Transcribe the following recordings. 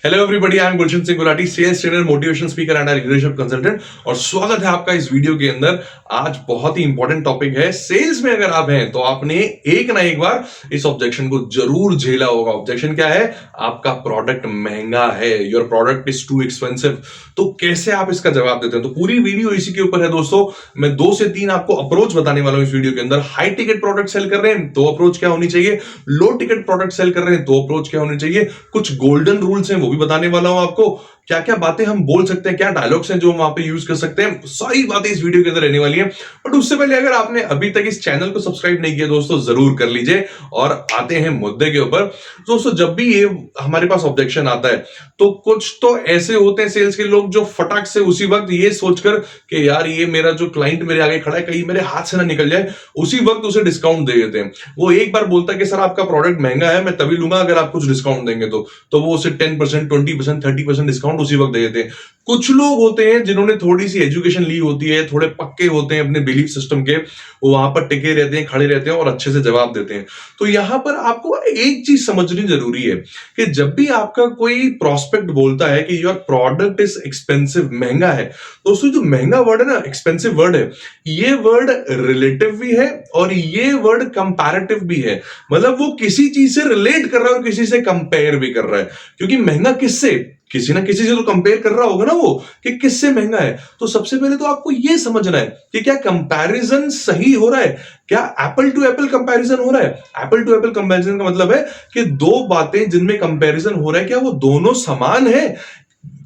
Hello everybody, I am Gulshan Singh Gulati, sales trainer, motivation speaker and leadership consultant. और स्वागत है आपका इस वीडियो के अंदर। आज बहुत ही इंपॉर्टेंट टॉपिक है। सेल्स में अगर आप हैं तो आपने एक ना एक बार इस ऑब्जेक्शन को जरूर झेला होगा। ऑब्जेक्शन क्या है? आपका प्रोडक्ट महंगा है, your product is too expensive. तो कैसे आप इसका जवाब देते हैं? तो पूरी वीडियो इसी के ऊपर है दोस्तों। मैं 2 से 3 आपको अप्रोच बताने वाला हूं इस वीडियो के अंदर। हाई टिकट प्रोडक्ट सेल कर रहे हैं तो अप्रोच क्या होनी चाहिए, लो टिकट प्रोडक्ट सेल कर रहे हैं तो अप्रोच क्या होनी चाहिए, कुछ गोल्डन रूल्स हैं वो भी बताने वाला हूं आपको। क्या क्या बातें हम बोल सकते हैं, क्या डायलॉग्स हैं जो हम वहां पे यूज कर सकते हैं, सारी बातें इस वीडियो के अंदर रहने वाली हैं। बट उससे पहले अगर आपने अभी तक इस चैनल को सब्सक्राइब नहीं किया दोस्तों, जरूर कर लीजिए। और आते हैं मुद्दे के ऊपर। दोस्तों, जब भी ये हमारे पास ऑब्जेक्शन आता है तो कुछ तो ऐसे होते हैं सेल्स के लोग जो फटाक से उसी वक्त ये सोचकर कि यार ये मेरा जो क्लाइंट मेरे आगे खड़ा है कहीं मेरे हाथ से ना निकल जाए, उसी वक्त उसे डिस्काउंट दे देते हैं। वो एक बार बोलता है कि सर आपका प्रोडक्ट महंगा है, मैं तभी लूंगा अगर आप कुछ डिस्काउंट देंगे तो वो उसे 10%, 20%, 30% डिस्काउंट उसी वक्त दे देते हैं। कुछ लोग होते हैं जिन्होंने थोड़ी सी एजुकेशन ली होती है, थोड़े पक्के होते हैं अपने बिलीफ सिस्टम के, वो वहां पर टिके रहते हैं, खड़े रहते हैं और अच्छे से जवाब देते हैं। तो यहां पर आपको एक चीज समझनी जरूरी है कि जब भी आपका कोई प्रोस्पेक्ट बोलता है कि योर प्रोडक्ट इज एक्सपेंसिव, महंगा है, दोस्तों जो महंगा वर्ड है ना, एक्सपेंसिव वर्ड है, ये वर्ड रिलेटिव भी है और ये वर्ड कंपैरेटिव भी है। मतलब वो किसी चीज से रिलेट कर रहा है और किसी से कंपेयर भी कर रहा है। क्योंकि महंगा किससे, किसी ना किसी से तो कंपेयर कर रहा होगा ना वो, कि किससे महंगा है। तो सबसे पहले तो आपको यह समझना है कि क्या कंपैरिजन सही हो रहा है, क्या एप्पल टू एप्पल कंपैरिजन हो रहा है। एप्पल टू एप्पल कंपैरिजन का मतलब है कि दो बातें जिनमें कंपैरिजन हो रहा है, क्या वो दोनों समान है।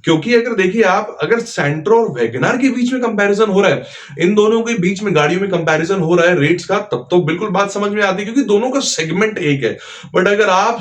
क्योंकि अगर देखिए आप, अगर सेंट्रो और वैगनार के बीच में कंपैरिजन हो रहा है, इन दोनों के बीच में गाड़ियों में कंपैरिजन हो रहा है रेट्स का, तब तो बिल्कुल बात समझ में आती है क्योंकि दोनों का सेगमेंट एक है। बट अगर आप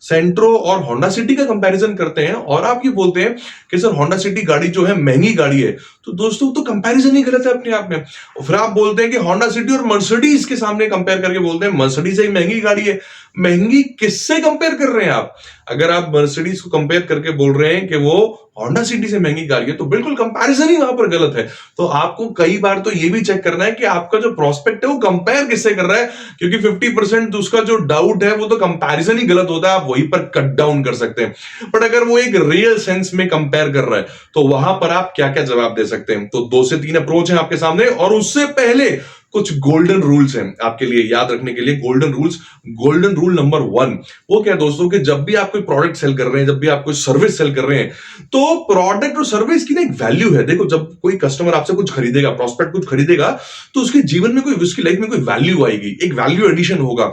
सेंट्रो और होंडा सिटी का कंपैरिजन करते हैं और आप ये बोलते हैं कि सर होंडा सिटी गाड़ी जो है महंगी गाड़ी है, तो दोस्तों तो कंपैरिजन ही गलत है अपने आप में। और फिर आप बोलते हैं कि होंडा सिटी और मर्सिडीज के सामने कंपेयर करके बोलते हैं मर्सिडीज एक महंगी गाड़ी है। महंगी किससे कंपेयर कर रहे हैं आप? अगर आप मर्सिडीज को कंपेयर करके बोल रहे हैं कि वो होंडा सिटी से महंगी गाड़ी है, तो बिल्कुल कंपैरिजन ही वहां पर गलत है। तो आपको कई बार तो ये भी चेक करना है कि आपका जो प्रोस्पेक्ट है वो कंपेयर किससे कर रहा है, क्योंकि 50% उसका जो डाउट है वो तो कंपैरिजन ही गलत होता है, आप वहीं पर कट डाउन कर सकते हैं। बट अगर वो एक रियल सेंस में कंपेयर कर रहा है तो वहां पर आप क्या क्या जवाब दे सकते हैं। तो 2 से 3 अप्रोच है आपके सामने, और उससे पहले कुछ गोल्डन रूल्स हैं आपके लिए याद रखने के लिए। Golden rules, golden rule number 1 वो क्या है दोस्तों, कि जब भी आप कोई प्रोडक्ट सेल कर रहे हैं, जब भी आप कोई सर्विस सेल कर रहे हैं, तो प्रोडक्ट और सर्विस की ना एक वैल्यू है। देखो, जब कोई कस्टमर आपसे कुछ खरीदेगा, प्रोस्पेक्ट कुछ खरीदेगा, तो उसके जीवन में कोई, उसकी लाइफ में कोई वैल्यू आएगी, एक वैल्यू एडिशन होगा।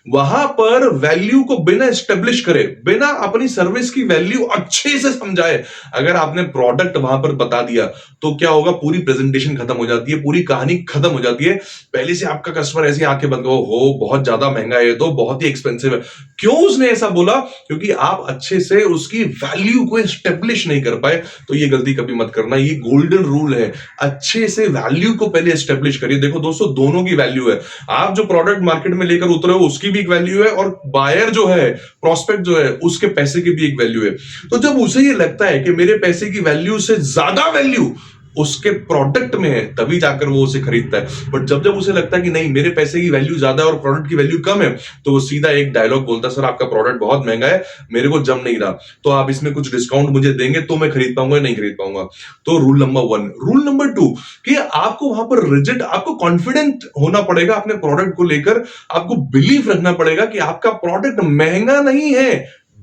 वहां पर वैल्यू को बिना एस्टेब्लिश करे, बिना अपनी सर्विस की वैल्यू अच्छे से समझाए, अगर आपने प्रोडक्ट वहां पर बता दिया तो क्या होगा, पूरी प्रेजेंटेशन खत्म हो जाती है, पूरी कहानी खत्म हो जाती है। पहले से आपका कस्टमर ऐसी आंखें बंद हो, बहुत ज्यादा महंगा है, तो बहुत ही एक्सपेंसिव है। क्यों उसने ऐसा बोला? क्योंकि आप अच्छे से उसकी वैल्यू को एस्टेब्लिश नहीं कर पाए। तो ये गलती कभी मत करना, ये गोल्डन रूल है। अच्छे से वैल्यू को पहले एस्टेब्लिश करिए। देखो दोस्तों, दोनों की वैल्यू है। आप जो प्रोडक्ट मार्केट में लेकर उतरे हो उसकी भी एक वैल्यू है, और बायर जो है, प्रोस्पेक्ट जो है, उसके पैसे की भी एक वैल्यू है। तो जब उसे ये लगता है कि मेरे पैसे की वैल्यू से ज्यादा वैल्यू उसके प्रोडक्ट में है, तभी जाकर वो उसे खरीदता है। बट जब जब उसे लगता है कि नहीं, मेरे पैसे की वैल्यू ज्यादा है और प्रोडक्ट की वैल्यू कम है, तो वो सीधा एक डायलॉग बोलता है, सर आपका प्रोडक्ट बहुत महंगा है, मेरे को जम नहीं रहा, तो आप इसमें कुछ डिस्काउंट मुझे देंगे तो मैं खरीद पाऊंगा, नहीं खरीद पाऊंगा। तो रूल नंबर 1। रूल नंबर 2 कि आपको वहां पर रिजिड, आपको कॉन्फिडेंट होना पड़ेगा अपने प्रोडक्ट को लेकर। आपको बिलीव रखना पड़ेगा कि आपका प्रोडक्ट महंगा नहीं है,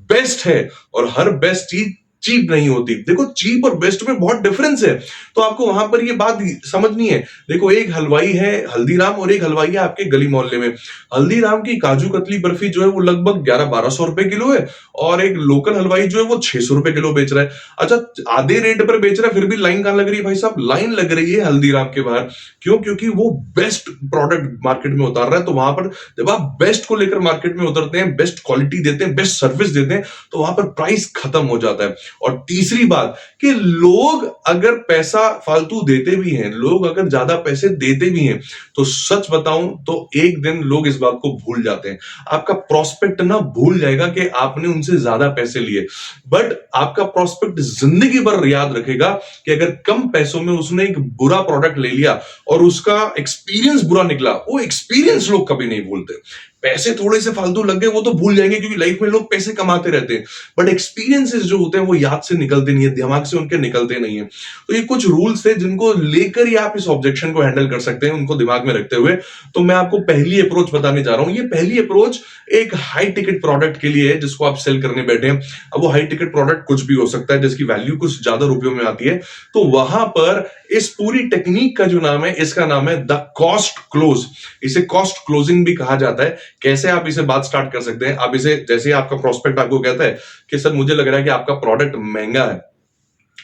बेस्ट है। और हर बेस्ट चीज चीप नहीं होती। देखो, चीप और बेस्ट में बहुत डिफरेंस है। तो आपको वहां पर ये बात समझनी है। देखो, एक हलवाई है हल्दीराम और एक हलवाई है आपके गली मोहल्ले में। हल्दीराम की काजू कतली बर्फी जो है वो लगभग 1100-1200 रुपए किलो है, और एक लोकल हलवाई जो है वो 600 रुपए किलो बेच रहा है। अच्छा, आधे रेट पर बेच रहा है, फिर भी लाइन कहां लग रही है भाई साहब? लाइन लग रही है हल्दीराम के बाहर। क्यों? क्योंकि वो बेस्ट प्रोडक्ट मार्केट में उतार रहा है। तो वहां पर जब आप बेस्ट को लेकर मार्केट में उतरते हैं, बेस्ट क्वालिटी देते हैं, बेस्ट सर्विस देते हैं, तो वहां पर प्राइस खत्म हो जाता है। और तीसरी बात कि लोग अगर पैसा फालतू देते भी हैं, लोग अगर ज्यादा पैसे देते भी हैं, तो सच बताऊं तो एक दिन लोग इस बात को भूल जाते हैं। आपका प्रोस्पेक्ट ना भूल जाएगा कि आपने उनसे ज्यादा पैसे लिए, बट आपका प्रोस्पेक्ट जिंदगी भर याद रखेगा कि अगर कम पैसों में उसने एक बुरा प्रोडक्ट ले लिया और उसका एक्सपीरियंस बुरा निकला, वो एक्सपीरियंस लोग कभी नहीं भूलते। पैसे थोड़े से फालतू लग गए वो तो भूल जाएंगे, क्योंकि लाइफ में लोग पैसे कमाते रहते हैं, बट एक्सपीरियंसेस जो होते हैं वो याद से निकलते नहीं है, दिमाग से उनके निकलते नहीं है। तो ये कुछ रूल्स थे जिनको लेकर ही आप इस ऑब्जेक्शन को हैंडल कर सकते हैं, उनको दिमाग में रखते हुए। तो मैं आपको पहली अप्रोच बताने जा रहा हूं। ये पहली अप्रोच एक हाई टिकट प्रोडक्ट के लिए है जिसको आप सेल करने बैठे हैं। अब वो हाई टिकट प्रोडक्ट कुछ भी हो सकता है जिसकी वैल्यू कुछ ज्यादा रुपयों में आती है। तो वहां पर इस पूरी टेक्निक का जो नाम है, इसका नाम है द कॉस्ट क्लोज। इसे कॉस्ट क्लोजिंग भी कहा जाता है। कैसे आप इसे बात स्टार्ट कर सकते हैं? आप इसे, जैसे आपका प्रोस्पेक्ट आपको कहता है कि सर मुझे लग रहा है कि आपका प्रोडक्ट महंगा है,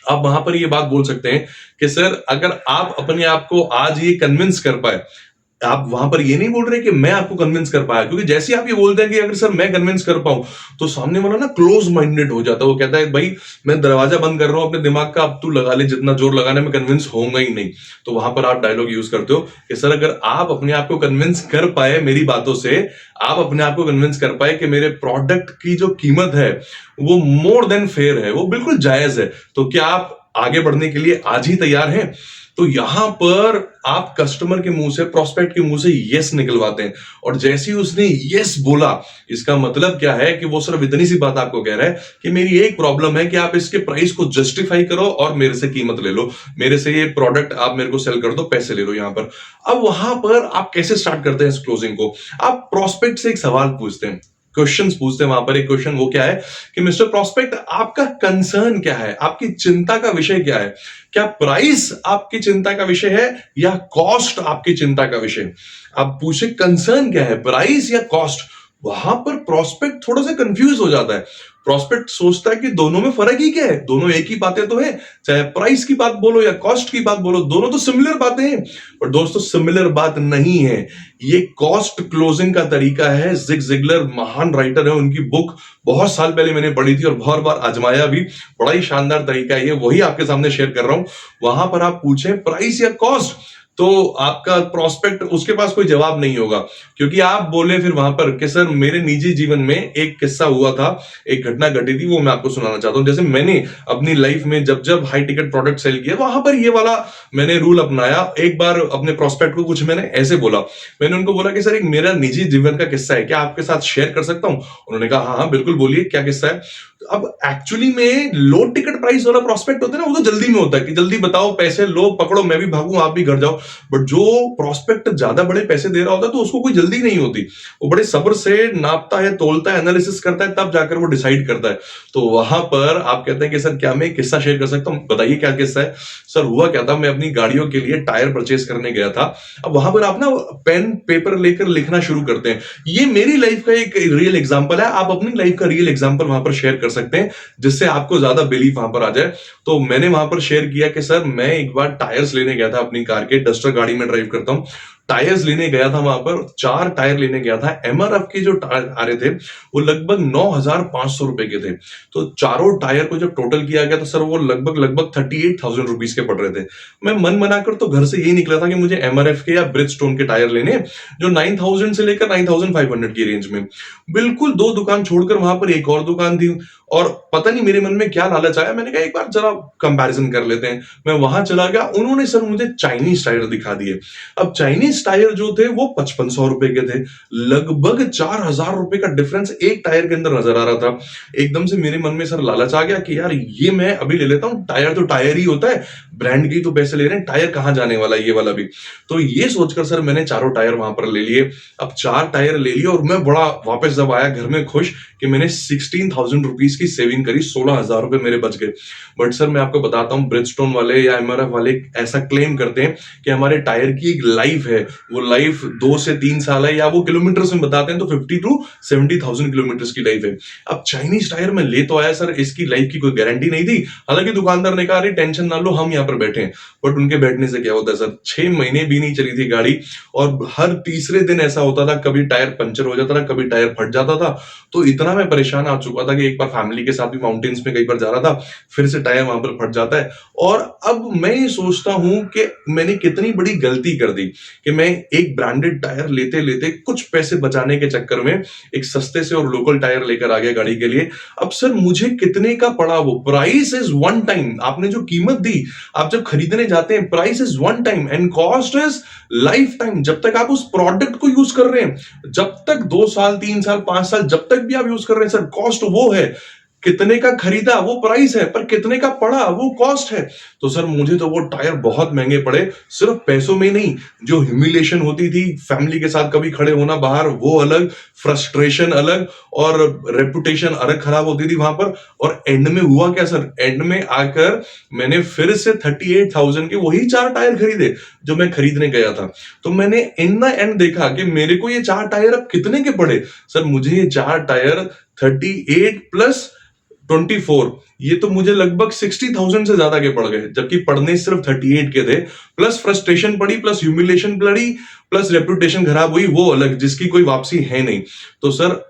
आप वहां पर ये बात बोल सकते हैं कि सर अगर आप अपने आप को आज ये कन्विंस कर पाए, आप वहां पर ये नहीं बोल रहे कि मैं आपको कन्विंस कर पाया, क्योंकि जैसे ही आप ये बोलते हैं कि अगर सर मैं कन्विंस कर पाऊं, तो सामने वाला ना क्लोज माइंडेड हो जाता है। वो कहता है भाई मैं दरवाजा बंद कर रहा हूं अपने दिमाग का, अब तू लगा ले जितना जोर लगाने में, कन्विंस होऊंगा ही नहीं। तो वहां पर आप डायलॉग यूज करते हो कि सर अगर आप अपने आप को कन्विंस कर पाए मेरी बातों से, आप अपने आप को कन्विंस कर पाए कि मेरे प्रोडक्ट की जो कीमत है वो मोर देन फेयर है, वो बिल्कुल जायज है, तो क्या आप आगे बढ़ने के लिए आज ही तैयार हैं? तो यहां पर आप कस्टमर के मुंह से, प्रोस्पेक्ट के मुंह से यस निकलवाते हैं। और जैसे ही उसने यस बोला, इसका मतलब क्या है कि वो सिर्फ इतनी सी बात आपको कह रहा है कि मेरी एक प्रॉब्लम है कि आप इसके प्राइस को जस्टिफाई करो और मेरे से कीमत ले लो, मेरे से ये प्रोडक्ट आप मेरे को सेल कर दो, पैसे ले लो यहां पर। अब वहां पर आप कैसे स्टार्ट करते हैं इस क्लोजिंग को? आप प्रोस्पेक्ट से एक सवाल पूछते हैं, क्वेश्चंस पूछते हैं। वहां पर एक क्वेश्चन वो क्या है कि मिस्टर प्रोस्पेक्ट, आपका कंसर्न क्या है, आपकी चिंता का विषय क्या है? क्या प्राइस आपकी चिंता का विषय है या कॉस्ट आपकी चिंता का विषय? आप पूछे कंसर्न क्या है, प्राइस या कॉस्ट? वहां पर प्रोस्पेक्ट थोड़ा सा कंफ्यूज हो जाता है। प्रोस्पेक्ट सोचता है कि दोनों में फर्क ही क्या है, दोनों एक ही बातें तो है, चाहे प्राइस की बात बोलो या कॉस्ट की बात बोलो, दोनों तो सिमिलर बातें हैं। पर दोस्तों सिमिलर बात नहीं है। ये कॉस्ट क्लोजिंग का तरीका है। जिग जिगलर महान राइटर है, उनकी बुक बहुत साल पहले मैंने पढ़ी थी और बहुत बार आजमाया भी। बड़ा ही शानदार तरीका है ये, वही आपके सामने शेयर कर रहा हूं। वहां पर आप पूछें प्राइस या कॉस्ट, तो आपका प्रोस्पेक्ट, उसके पास कोई जवाब नहीं होगा, क्योंकि आप बोले फिर वहां पर कि सर मेरे निजी जीवन में एक किस्सा हुआ था, एक घटना घटी थी, वो मैं आपको सुनाना चाहता हूं। जैसे मैंने अपनी लाइफ में जब जब हाई टिकट प्रोडक्ट सेल किया, वहां पर ये वाला मैंने रूल अपनाया। एक बार अपने प्रोस्पेक्ट को कुछ मैंने ऐसे बोला, मैंने उनको बोला कि सर एक मेरा निजी जीवन का किस्सा है, क्या आपके साथ शेयर कर सकता हूं? उन्होंने कहा हाँ हाँ बिल्कुल बोलिए, क्या किस्सा है? अब एक्चुअली में लो टिकट प्राइस वाला प्रोस्पेक्ट होता है ना, वो तो जल्दी में होता है कि जल्दी बताओ, पैसे लो, पकड़ो, मैं भी भागूं, आप भी घर जाओ। बट जो प्रोस्पेक्ट ज्यादा बड़े पैसे दे रहा होता है तो उसको कोई जल्दी नहीं होती, वो बड़े सब्र से नापता है, तोलता है, एनालिसिस करता है, तब जाकर वो डिसाइड करता है। तो वहां पर आप कहते हैं कि सर क्या मैं एक किस्सा शेयर कर सकता हूं? बताइए क्या किस्सा है? सर हुआ क्या था, मैं अपनी गाड़ियों के लिए टायर परचेस करने गया था। अब वहां पर आप ना पेन पेपर लेकर लिखना शुरू करते हैं। ये मेरी लाइफ का एक रियल एग्जांपल है, आप अपनी लाइफ का रियल एग्जांपल वहां पर शेयर कर सकते हैं जिससे आपको ज्यादा बिलीफ वहां पर आ जाए। तो मैंने वहां पर शेयर किया कि सर मैं एक बार टायर्स लेने गया था अपनी कार के, डस्टर गाड़ी में ड्राइव करता हूं, टायर्स लेने गया था वहां पर, 4 टायर लेने गया था। एमआरएफ के जो टायर आ रहे थे वो लगभग 9,500 रुपए के थे। तो चारों टायर को जब टोटल किया गया तो सर वो लगभग लगभग 38,000 रुपीज के पड़ रहे थे। मैं मन बनाकर तो घर से यही निकला था कि मुझे एमआरएफ के या ब्रिजस्टोन के टायर लेने, जो 9,000 से लेकर 9,500 की रेंज में। बिल्कुल 2 दुकान छोड़कर वहां पर एक और दुकान थी, और पता नहीं मेरे मन में क्या लालच आया, मैंने कहा एक बार जरा कंपैरिजन कर लेते हैं। मैं वहां चला गया, उन्होंने सर मुझे चाइनीज टायर दिखा दिए। अब चाइनीज टायर जो थे वो 5,500 रुपए के थे, लगभग 4,000 रुपए का डिफरेंस एक टायर के अंदर नजर आ रहा था। एकदम से मेरे मन में सर लालच आ गया कि यार ये मैं अभी ले लेता हूं, टायर तो टायर ही होता है, ब्रांड के ही तो पैसे ले रहे हैं, टायर कहां जाने वाला है ये वाला भी। तो ये सोचकर सर मैंने चारों टायर वहां पर ले लिए। अब 4 टायर ले लिए और मैं बड़ा वापस जब आया घर में खुश कि मैंने 16,000 रुपीज की सेविंग करी, 16,000 रुपए मेरे बच गए। बट सर मैं आपको बताता हूं, ब्रिजस्टोन वाले या एमआरएफ वाले ऐसा क्लेम करते हैं कि हमारे टायर की एक लाइफ है, वो लाइफ 2 से 3 साल है, या वो किलोमीटर में बताते हैं तो 50 to 70,000 किलोमीटर की लाइफ है। अब चाइनीज टायर में ले तो आया सर, इसकी लाइफ की कोई गारंटी नहीं थी। हालांकि दुकानदार ने कहा अरे टेंशन ना लो, हम यहाँ पर बैठे हैं। बट उनके बैठने से क्या होता है सर, 6 महीने भी नहीं चली थी गाड़ी, और हर तीसरे दिन ऐसा होता था, कभी टायर पंचर हो जाता था, कभी टायर फट जाता था। तो इतना मैं परेशान आ चुका था कि एक बार फैमिली के साथ भी माउंटेन्स में कई बार जा रहा था, फिर से टायर वहां पर फट जाता है। और अब मैं ये सोचता हूं कि मैंने कितनी बड़ी गलती कर दी कि मैं एक ब्रांडेड टायर लेते लेते कुछ पैसे बचाने के चक्कर में एक सस्ते से और लोकल टायर लेकर आ गया गाड़ी के लिए। अब सर मुझे कितने का पड़ा वो? प्राइस इज वन टाइम, आपने जो कीमत दी आप जब खरीदने जाते हैं, price is one time and cost is life time. जब तक आप उस प्रोडक्ट को यूज कर रहे हैं, जब तक 2 साल 3 साल 5 साल जब तक भी आप यूज कर रहे हैं सर, कॉस्ट वो है। कितने का खरीदा वो प्राइस है, पर कितने का पड़ा वो कॉस्ट है। तो सर मुझे तो वो टायर बहुत महंगे पड़े, सिर्फ पैसों में नहीं, जो ह्यूमिलेशन होती थी फैमिली के साथ कभी खड़े होना बाहर, वो अलग, फ्रस्ट्रेशन अलग, और रेपुटेशन अलग खराब होती थी वहां पर। और एंड में हुआ क्या सर, एंड में आकर मैंने फिर से 38,000 के वही 4 टायर खरीदे जो मैं खरीदने गया था। तो मैंने इन द एंड देखा कि मेरे को ये 4 टायर अब कितने के पड़े। सर मुझे ये 4 टायर 38 प्लस 24, ये तो मुझे लगभग 60,000 से ज्यादा के पड़ गए, जबकि पढ़ने सिर्फ 38 के थे। प्लस फ्रस्ट्रेशन पड़ी, प्लस ह्यूमिलेशन पड़ी, प्लस रेपुटेशन खराब हुई, वो अलग जिसकी कोई वापसी है नहीं। तो सर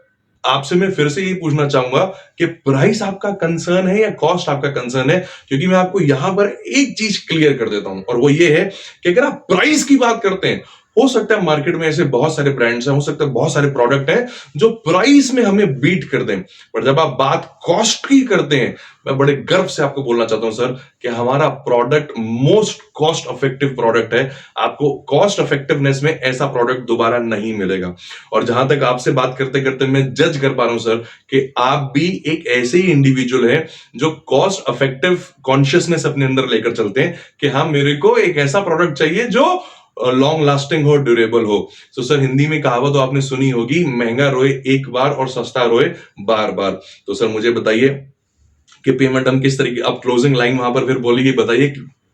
आपसे मैं फिर से यही पूछना चाहूंगा कि प्राइस आपका कंसर्न है या कॉस्ट आपका कंसर्न है, क्योंकि मैं आपको यहां पर एक चीज क्लियर कर देता हूं, और वो ये है कि अगर आप प्राइस की बात करते हैं, हो सकता है मार्केट में ऐसे बहुत सारे ब्रांड्स हैं, हो सकता है बहुत सारे प्रोडक्ट हैं जो प्राइस में हमें बीट कर दें, पर जब आप बात कॉस्ट की करते हैं, मैं बड़े गर्व से आपको बोलना चाहता हूं सर कि हमारा product most cost effective product है। आपको कॉस्ट इफेक्टिवनेस में ऐसा प्रोडक्ट दोबारा नहीं मिलेगा। और जहां तक आपसे बात करते करते मैं जज कर पा रहा हूं सर कि आप भी एक ऐसे ही इंडिविजुअल है जो कॉस्ट इफेक्टिव कॉन्शियसनेस अपने अंदर लेकर चलते हैं कि हाँ, मेरे को एक ऐसा प्रोडक्ट चाहिए जो लॉन्ग लास्टिंग हो, ड्यूरेबल हो। तो सर हिंदी में कहावत तो आपने सुनी होगी, महंगा रोए एक बार और सस्ता रोए बार बार। तो सर मुझे बताइए कि पेमेंट हम किस तरीके, आप क्लोजिंग लाइन वहां पर फिर बोलेगी, बताइए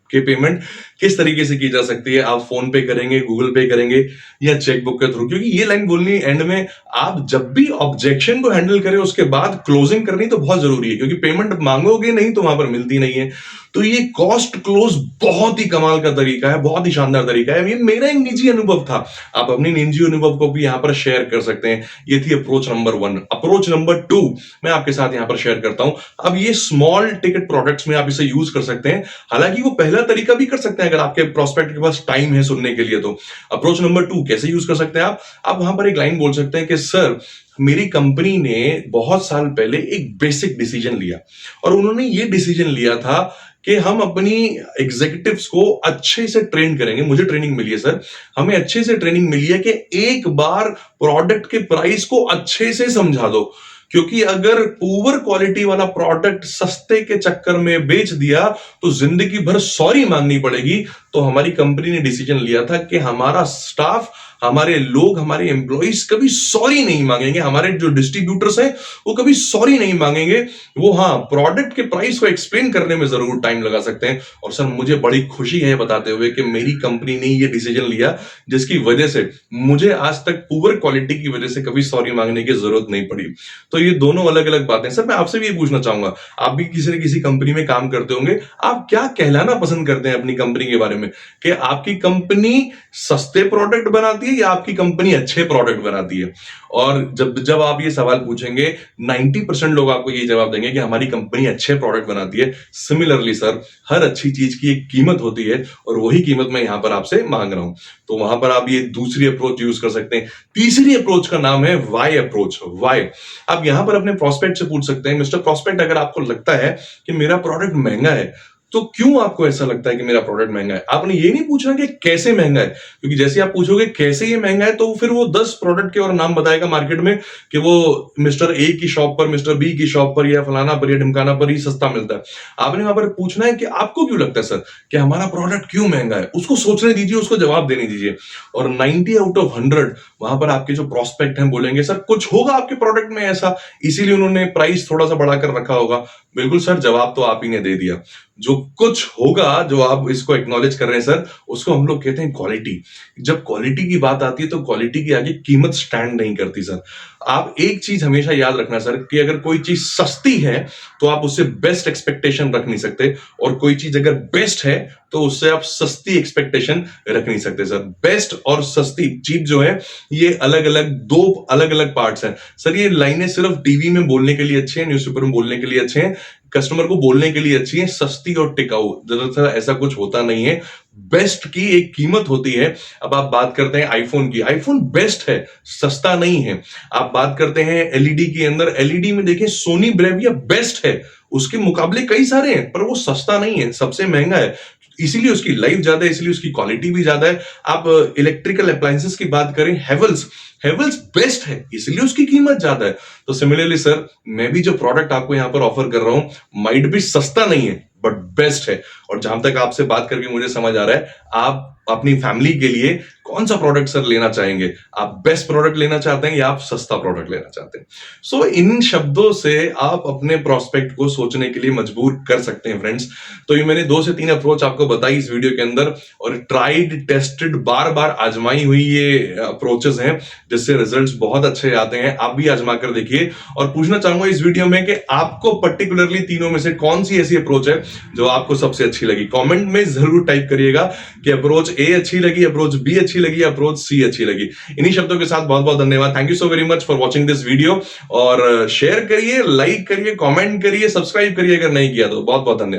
कि पेमेंट किस तरीके से की जा सकती है। आप फोन पे करेंगे, गूगल पे करेंगे या चेकबुक के थ्रू, क्योंकि ये लाइन बोलनी एंड में, आप जब भी ऑब्जेक्शन को हैंडल करें उसके बाद क्लोजिंग करनी तो बहुत जरूरी है, क्योंकि पेमेंट मांगोगे नहीं तो वहां पर मिलती नहीं है। तो ये कॉस्ट क्लोज बहुत ही कमाल का तरीका है, बहुत ही शानदार तरीका है। ये मेरा एक निजी अनुभव था, आप अपनी निजी अनुभव को भी यहां पर शेयर कर सकते हैं। ये थी अप्रोच नंबर 1। अप्रोच नंबर 2 मैं आपके साथ यहां पर शेयर करता हूं। अब ये स्मॉल टिकट प्रोडक्ट्स में आप इसे यूज कर सकते हैं, हालांकि वो पहला तरीका भी कर सकते हैं अगर आपके प्रोस्पेक्ट के पास टाइम है सुनने के लिए। तो अप्रोच नंबर 2 कैसे यूज कर सकते हैं आप वहां पर एक लाइन बोल सकते हैं कि सर मेरी कंपनी ने बहुत साल पहले एक बेसिक डिसीजन लिया, और उन्होंने ये डिसीजन लिया था कि हम अपनी एग्जीक्यूटिव्स को अच्छे से ट्रेन करेंगे। मुझे ट्रेनिंग मिली है सर, हमें अच्छे से ट्रेनिंग मिली है कि एक बार प्रोडक्ट के प्राइस को अच्छे से समझा दो, क्योंकि अगर पुअर क्वालिटी वाला प्रोडक्ट सस्ते के चक्कर में बेच दिया तो जिंदगी भर सॉरी मांगनी पड़ेगी। तो हमारी कंपनी ने डिसीजन लिया था कि हमारा स्टाफ, हमारे लोग, हमारे एम्प्लॉइज कभी सॉरी नहीं मांगेंगे, हमारे जो डिस्ट्रीब्यूटर्स हैं वो कभी सॉरी नहीं मांगेंगे। वो हाँ, प्रोडक्ट के प्राइस को एक्सप्लेन करने में जरूर टाइम लगा सकते हैं। और सर मुझे बड़ी खुशी है बताते हुए कि मेरी कंपनी ने ये डिसीजन लिया, जिसकी वजह से मुझे आज तक पुअर क्वालिटी की वजह से कभी सॉरी मांगने की जरूरत नहीं पड़ी। तो ये दोनों अलग अलग बातें। सर मैं आपसे भी ये पूछना चाहूंगा, आप भी किसी न किसी कंपनी में काम करते होंगे, आप क्या कहलाना पसंद करते हैं अपनी कंपनी के बारे में, कि आपकी कंपनी सस्ते प्रोडक्ट बनाती है या आपकी कंपनी अच्छे प्रोडक्ट बनाती है? और जब आप ये सवाल पूछेंगे, 90% लोग आपको ये जवाब देंगे कि हमारी कंपनी अच्छे प्रोडक्ट बनाती है। सिमिलरली सर, हर अच्छी चीज की एक कीमत होती है, और वही कीमत मैं यहां पर आपसे मांग रहा हूं। तो वहां पर आप ये दूसरी अप्रोच यूज कर सकते हैं। तीसरी अप्रोच का नाम है वाई अप्रोच। वाई, आप यहां पर अपने प्रोस्पेक्ट से पूछ सकते हैं, मिस्टर प्रोस्पेक्ट, अगर आपको लगता है कि मेरा प्रोडक्ट महंगा है, तो क्यों आपको ऐसा लगता है कि मेरा प्रोडक्ट महंगा है? आपने ये नहीं पूछना कि कैसे महंगा है, क्योंकि जैसे आप पूछोगे कैसे ये महंगा है, तो फिर वो 10 प्रोडक्ट के और नाम बताएगा मार्केट में कि वो मिस्टर ए की शॉप पर, मिस्टर बी की शॉप पर, या फलाना पर या ढिमकाना पर ही सस्ता मिलता है। आपने वहां पर पूछना है कि आपको क्यों लगता है सर कि हमारा प्रोडक्ट क्यों महंगा है। उसको सोचने दीजिए, उसको जवाब देने दीजिए। और 90 आउट ऑफ 100 वहां पर आपके जो प्रोस्पेक्ट हैं बोलेंगे सर कुछ होगा आपके प्रोडक्ट में ऐसा, इसीलिए उन्होंने प्राइस थोड़ा सा बढ़ाकर रखा होगा। बिल्कुल सर, जवाब तो आप ही ने दे दिया। जो कुछ होगा, जो आप इसको एक्नॉलेज कर रहे हैं सर, उसको हम लोग कहते हैं क्वालिटी। जब क्वालिटी की बात आती है तो क्वालिटी के आगे कीमत स्टैंड नहीं करती सर। आप एक चीज हमेशा याद रखना सर कि अगर कोई चीज सस्ती है तो आप उससे बेस्ट एक्सपेक्टेशन रख नहीं सकते, और कोई चीज अगर बेस्ट है तो उससे आप सस्ती एक्सपेक्टेशन रख नहीं सकते सर। बेस्ट और सस्ती चीज जो है, ये अलग अलग, दो अलग अलग पार्ट्स हैं सर। ये लाइनें सिर्फ टीवी में बोलने के लिए अच्छी हैं, न्यूज़पेपर में बोलने के लिए अच्छे हैं, कस्टमर को बोलने के लिए अच्छी है। सस्ती और टिकाऊ, दरअसल ऐसा कुछ होता नहीं है। बेस्ट की एक कीमत होती है। अब आप बात करते हैं आईफोन की, आईफोन बेस्ट है, सस्ता नहीं है। आप बात करते हैं एलईडी के अंदर, एलईडी में देखें सोनी ब्रेविया बेस्ट है, उसके मुकाबले कई सारे हैं, पर वो सस्ता नहीं है, सबसे महंगा है। इसीलिए उसकी लाइफ ज्यादा है, इसीलिए उसकी क्वालिटी भी ज्यादा है। आप इलेक्ट्रिकल अप्लायंसेस की बात करें, हेवल्स हेवल्स बेस्ट है, इसलिए उसकी कीमत ज्यादा है। तो सिमिलरली सर, मैं भी जो प्रोडक्ट आपको यहां पर ऑफर कर रहा हूं माइट भी सस्ता नहीं है बट बेस्ट है। और जहां तक आपसे बात करके मुझे समझ आ रहा है, आप अपनी फैमिली के लिए कौन सा प्रोडक्ट सर लेना चाहेंगे? आप बेस्ट प्रोडक्ट लेना चाहते हैं या आप सस्ता प्रोडक्ट लेना चाहते हैं? सो इन शब्दों से आप अपने प्रोस्पेक्ट को सोचने के लिए मजबूर कर सकते हैं फ्रेंड्स। तो ये मैंने 2 से 3 अप्रोच आपको बताई इस वीडियो के अंदर, और ट्राइड टेस्टेड बार बार आजमाई हुई ये अप्रोचेस हैं जिससे रिजल्ट्स बहुत अच्छे आते हैं। आप भी आजमा कर देखिए। और पूछना चाहूंगा इस वीडियो में कि आपको पर्टिकुलरली तीनों में से कौन सी ऐसी अप्रोच है जो आपको सबसे अच्छी लगी? कमेंट में जरूर टाइप करिएगा कि अप्रोच ए अच्छी लगी, अप्रोच बी अच्छी लगी, अप्रोच सी अच्छी लगी। इन्हीं शब्दों के साथ बहुत बहुत धन्यवाद। Thank you so very much for watching this video. और शेयर करिए, लाइक करिए, कमेंट करिए, सब्सक्राइब करिए अगर नहीं किया तो। बहुत बहुत धन्यवाद।